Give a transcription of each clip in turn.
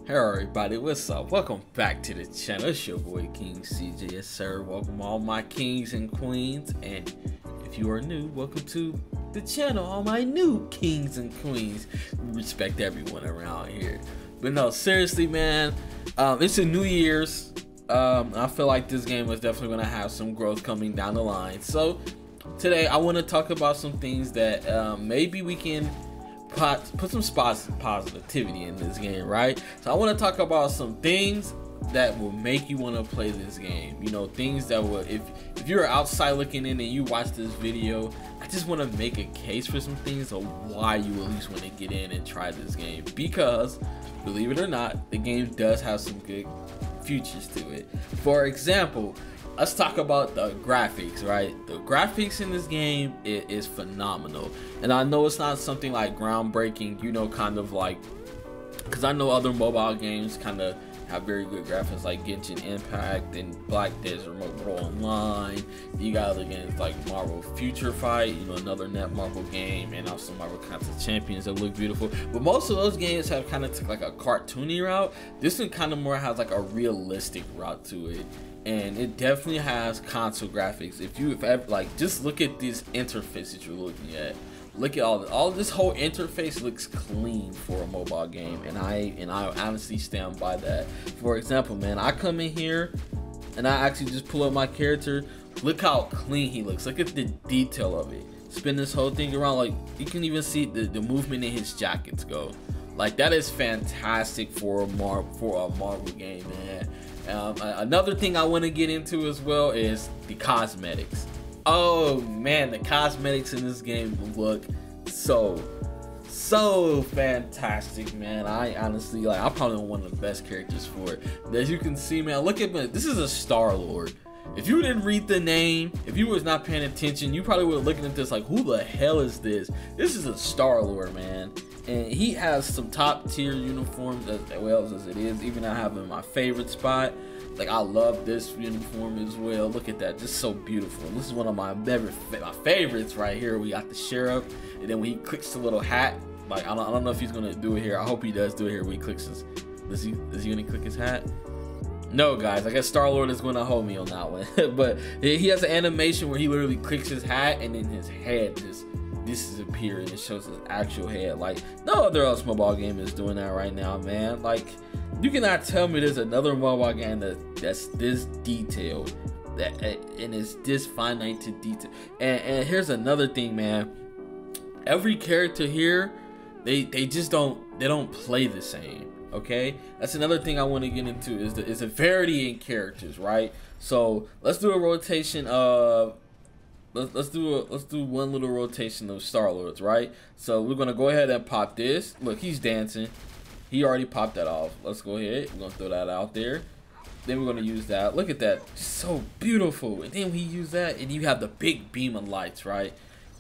Hey everybody, what's up? Welcome back to the channel. It's your boy King CJ. Yes sir, welcome all my kings and queens, and if you are new, welcome to the channel, all my new kings and queens. We respect everyone around here. But no, seriously man, it's a New Year's. I feel like this game is definitely going to have some growth coming down the line. So today I want to talk about some things that maybe we can put some positivity in this game, right? So I want to talk about some things that will make you want to play this game. You know, things that will, if you're outside looking in and you watch this video, I just want to make a case for some things of why you at least want to get in and try this game, because believe it or not, the game does have some good features to it. For example, let's talk about the graphics, right? The graphics in this game is phenomenal. And I know it's not something like groundbreaking, you know, kind of like, because I know other mobile games kind of have very good graphics like Genshin Impact and Black Desert Mobile Online. You got other games like Marvel Future Fight, you know, another net Marvel game, and also Marvel Contest Champions that look beautiful. But most of those games have kind of took like a cartoony route. This one kind of more has like a realistic route to it. And it definitely has console graphics. If ever, like, just look at this interface that you're looking at. Look at all this whole interface looks clean for a mobile game, and I honestly stand by that. For example, man, I come in here and I actually just pull up my character. Look how clean he looks. Look at the detail of it. Spin this whole thing around, like you can even see the movement in his jackets go. Like, that is fantastic for a Marvel game, man. Another thing I want to get into as well is the cosmetics. Oh man, the cosmetics in this game look so fantastic, man. I honestly, like, I'm probably one of the best characters for it. But as you can see, man, look at me. This is a Star-Lord. If you didn't read the name, if you was not paying attention, you probably would have looking at this like, who the hell is this? This is a Star-Lord, man. And he has some top tier uniforms as well as it is. Even I have him in my favorite spot. Like, I love this uniform as well. Look at that, just so beautiful. This is one of my favorites right here. We got the sheriff, and then when he clicks the little hat, like, I don't know if he's gonna do it here. I hope he does do it here when he clicks his. Is he gonna click his hat? No, guys, I guess Star-Lord is going to hold me on that one. But he has an animation where he literally clicks his hat and then his head just disappears and it shows his actual head. Like, no other else mobile game is doing that right now, man. Like, you cannot tell me there's another mobile game that's this detailed, and it's this finite to detail. And here's another thing, man. Every character here, they don't play the same. Okay, that's another thing I want to get into is a variety in characters, right? So let's do a rotation of let's do one little rotation of Star-Lords, right? So we're gonna go ahead and pop this. Look, he's dancing. He already popped that off. Let's go ahead. We're gonna throw that out there. Then we're gonna use that. Look at that, so beautiful. And then we use that, and you have the big beam of lights, right?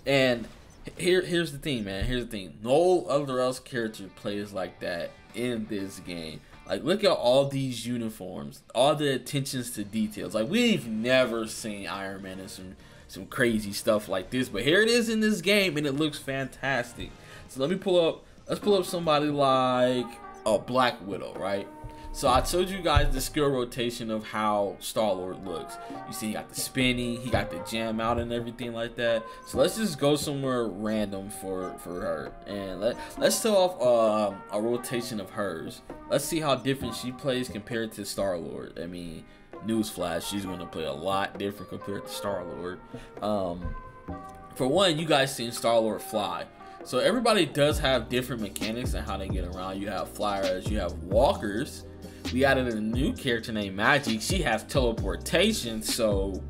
And here's the thing, man. Here's the thing. No other else character plays like that in this game. Like, look at all these uniforms, all the attentions to details. Like, we've never seen Iron Man in some crazy stuff like this, but here it is in this game, and it looks fantastic. So let's pull up somebody like a Black Widow, right? So I showed you guys the skill rotation of how Star-Lord looks. You see he got the spinning, he got the jam out and everything like that. So let's just go somewhere random for her. And let's start off a rotation of hers. Let's see how different she plays compared to Star-Lord. I mean, newsflash, she's going to play a lot different compared to Star-Lord. For one, you guys seen Star-Lord fly. So everybody does have different mechanics and how they get around. You have flyers, you have walkers. We added a new character named Magic. She has teleportation. So,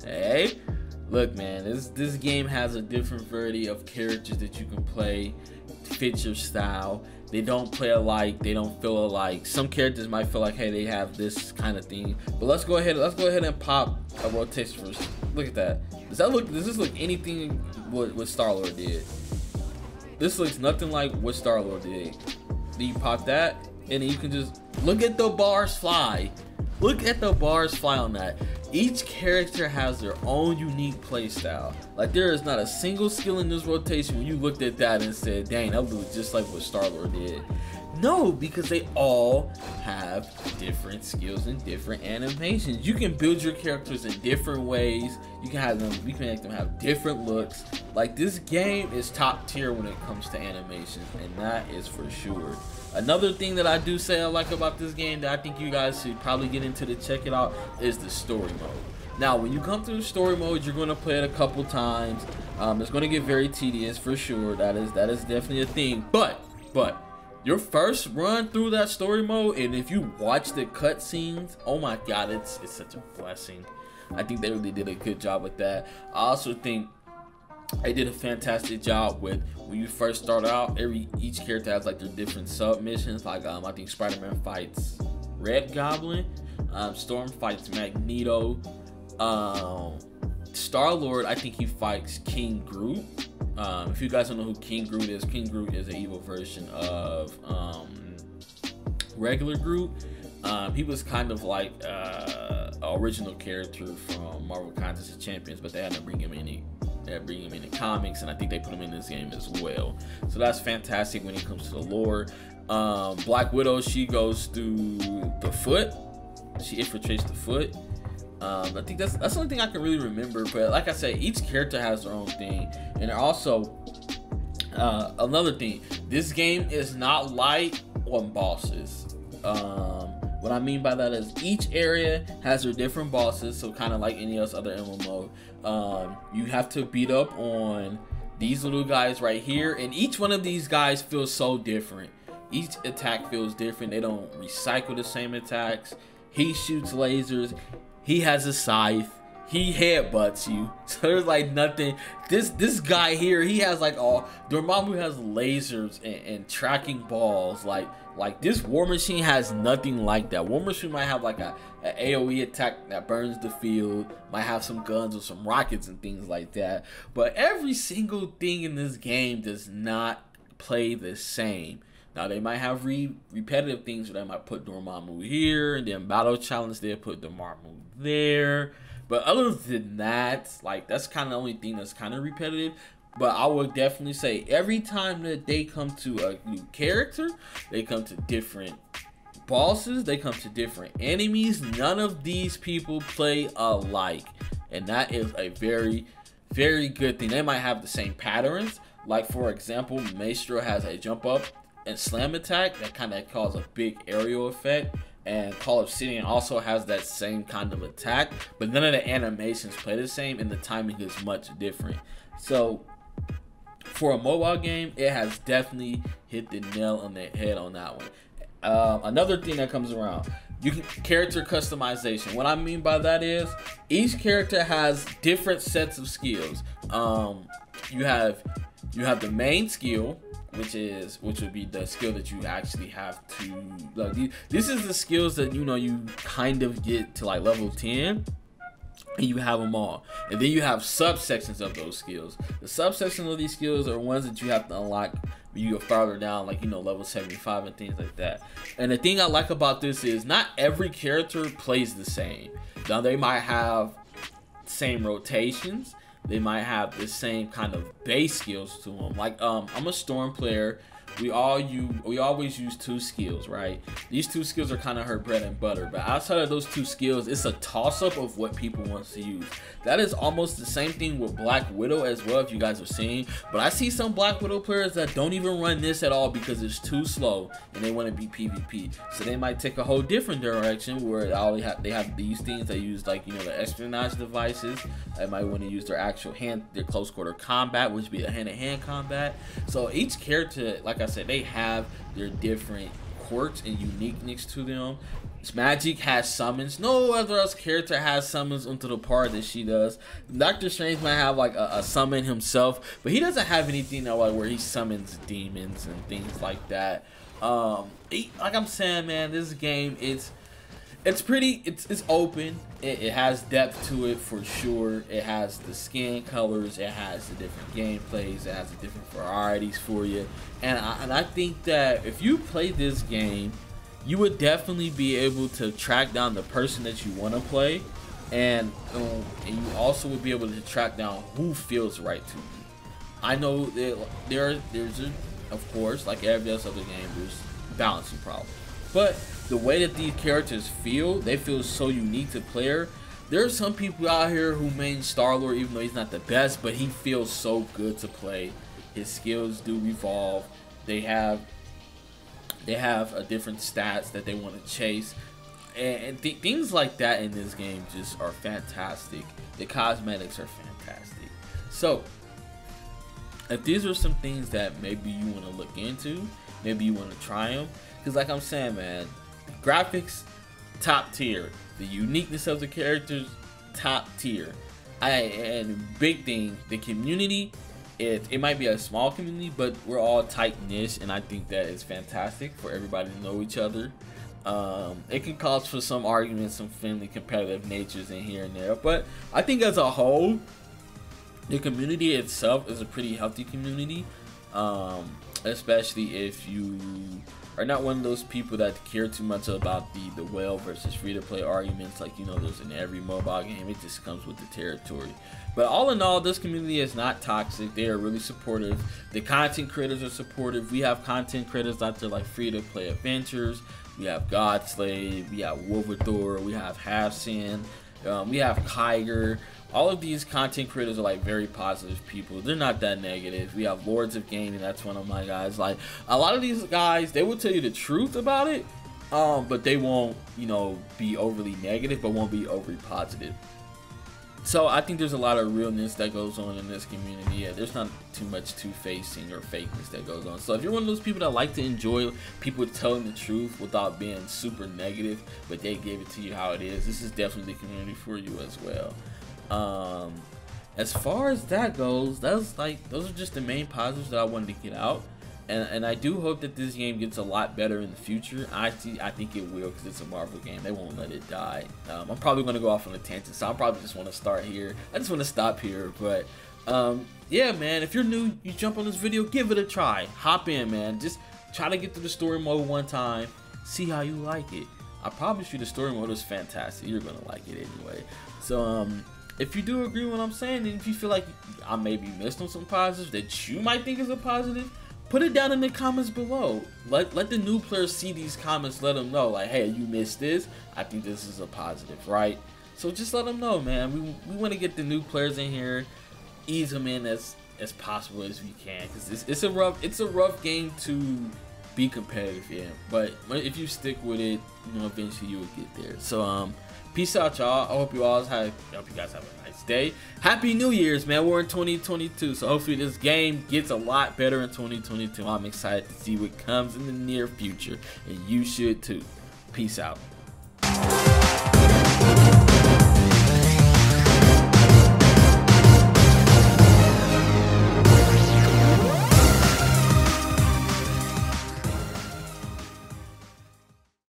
hey, look, man, this game has a different variety of characters that you can play to fit your style. They don't play alike. They don't feel alike. Some characters might feel like, hey, they have this kind of thing. But let's go ahead and pop a rotation first. Look at that. Does this look anything what Star-Lord did? This looks nothing like what Star-Lord did. Then you pop that, and then you can just look at the bars fly. Look at the bars fly on that. Each character has their own unique play style. Like, there is not a single skill in this rotation when you looked at that and said, dang, that looks just like what Star-Lord did. No, because they all have different skills and different animations. You can build your characters in different ways. You can make them have different looks. Like, this game is top tier when it comes to animations, and that is for sure. Another thing that I do say I like about this game that I think you guys should probably get into to check it out is the story mode. Now, when you come through the story mode, you're going to play it a couple times. It's going to get very tedious for sure. That is definitely a thing. But your first run through that story mode, and if you watch the cutscenes, oh my god, it's such a blessing. I think they really did a good job with that. I also think they did a fantastic job with when you first start out. Each character has like their different sub missions. Like I think Spider-Man fights Red Goblin, Storm fights Magneto, Star-Lord, I think he fights King Groot. If you guys don't know who King Groot is an evil version of regular Groot. He was kind of like an original character from Marvel Contest of Champions, but they had to bring him in the comics, and I think they put him in this game as well. So that's fantastic when it comes to the lore. Black Widow, she goes through the foot. She infiltrates the foot. I think that's the only thing I can really remember. But like I said, each character has their own thing, and also another thing. This game is not light on bosses. What I mean by that is each area has their different bosses. So kind of like any other MMO, you have to beat up on these little guys right here, and each one of these guys feels so different. Each attack feels different. They don't recycle the same attacks. He shoots lasers. He has a scythe. He headbutts you. So there's like nothing. This guy here, he has like Dormammu has lasers and tracking balls. Like this War Machine has nothing like that. War Machine might have like a AoE attack that burns the field, might have some guns or some rockets and things like that. But every single thing in this game does not play the same. Now, they might have repetitive things where they might put Dormammu here, and then Battle Challenge, they'll put Dormammu there. But other than that, like, that's kind of the only thing that's kind of repetitive. But I would definitely say every time that they come to a new character, they come to different bosses, they come to different enemies. None of these people play alike. And that is a very, very good thing. They might have the same patterns. Like, for example, Maestro has a jump up and slam attack that kind of causes a big aerial effect, and Call of Obsidian also has that same kind of attack, but none of the animations play the same and the timing is much different. So for a mobile game, it has definitely hit the nail on the head on that one. Another thing that comes around, character customization. What I mean by that is each character has different sets of skills. You have the main skill, which would be the skill that you actually have to like. This is the skills that you kind of get to like level 10, and you have them all. And then you have subsections of those skills. The subsections of these skills are ones that you have to unlock when you go farther down, like level 75 and things like that. And the thing I like about this is not every character plays the same. Now they might have same rotations. They might have the same kind of base skills to them. Like, I'm a Storm player. We always use 2 skills, right? These 2 skills are kind of her bread and butter. But outside of those 2 skills, it's a toss-up of what people want to use. That is almost the same thing with Black Widow as well, if you guys are seeing. But I see some Black Widow players that don't even run this at all because it's too slow and they want to be PvP. So they might take a whole different direction where they have these things. They use like the espionage devices. They might want to use their close quarter combat, which would be a hand-to-hand combat. So each character, like I said, they have their different quirks and uniqueness to them. Magic has summons. No other else character has summons onto the part that she does. Doctor Strange might have like a summon himself, but he doesn't have anything where he summons demons and things like that. Like I'm saying, man, this game it's open. It has depth to it for sure. It has the skin colors. It has the different gameplays. It has the different varieties for you. And I think that if you play this game, you would definitely be able to track down the person that you want to play, and you also would be able to track down who feels right to you. I know that there's of course, like every other game, there's balancing problem. But the way that these characters feel, they feel so unique to player. There's some people out here who main Star-Lord even though he's not the best, but he feels so good to play. His skills do evolve. They have a different stats that they want to chase, and things like that in this game just are fantastic. The cosmetics are fantastic. So if these are some things that maybe you want to look into, maybe you want to try them, because like I'm saying, man, graphics top tier, the uniqueness of the characters top tier, and big thing, the community. It might be a small community, but we're all tight-knit, and I think that is fantastic for everybody to know each other. It can cause for some arguments, some friendly competitive natures in here and there, but I think as a whole, the community itself is a pretty healthy community, especially if you are not one of those people that care too much about the whale versus free-to-play arguments, like, you know, there's in every mobile game. It just comes with the territory. But all in all, this community is not toxic. They are really supportive. The content creators are supportive. We have content creators out there like free-to-play adventures. We have Godslave, we have Wolverthor, we have Halfsin, we have Kyger. All of these content creators are like very positive people. They're not that negative. We have Lords of Gaming, that's one of my guys. Like, a lot of these guys, they will tell you the truth about it, but they won't, you know, be overly negative, but won't be overly positive. So I think there's a lot of realness that goes on in this community. Yeah, there's not too much two-facing or fakeness that goes on. So if you're one of those people that like to enjoy people telling the truth without being super negative, but they gave it to you how it is, this is definitely the community for you as well. As far as that goes, those are just the main positives that I wanted to get out. And I do hope that this game gets a lot better in the future. I think it will, because it's a Marvel game. They won't let it die. I'm probably going to go off on a tangent, so I probably just want to start here. I just want to stop here. But yeah, man, if you're new, you jump on this video, give it a try. Hop in, man. Just try to get through the story mode one time. See how you like it. I promise you the story mode is fantastic. You're going to like it anyway. So if you do agree with what I'm saying, and if you feel like I maybe missed on some positives that you might think is a positive, put it down in the comments below. Let the new players see these comments. Let them know, like, hey, you missed this. I think this is a positive, right? So just let them know, man. We want to get the new players in here, ease them in as possible as we can, because it's a rough game to be competitive in. But if you stick with it, you know, eventually you will get there. So peace out, y'all. I hope you guys have a nice day. Happy New Year's, man. We're in 2022, so hopefully this game gets a lot better in 2022. I'm excited to see what comes in the near future, and you should too. Peace out.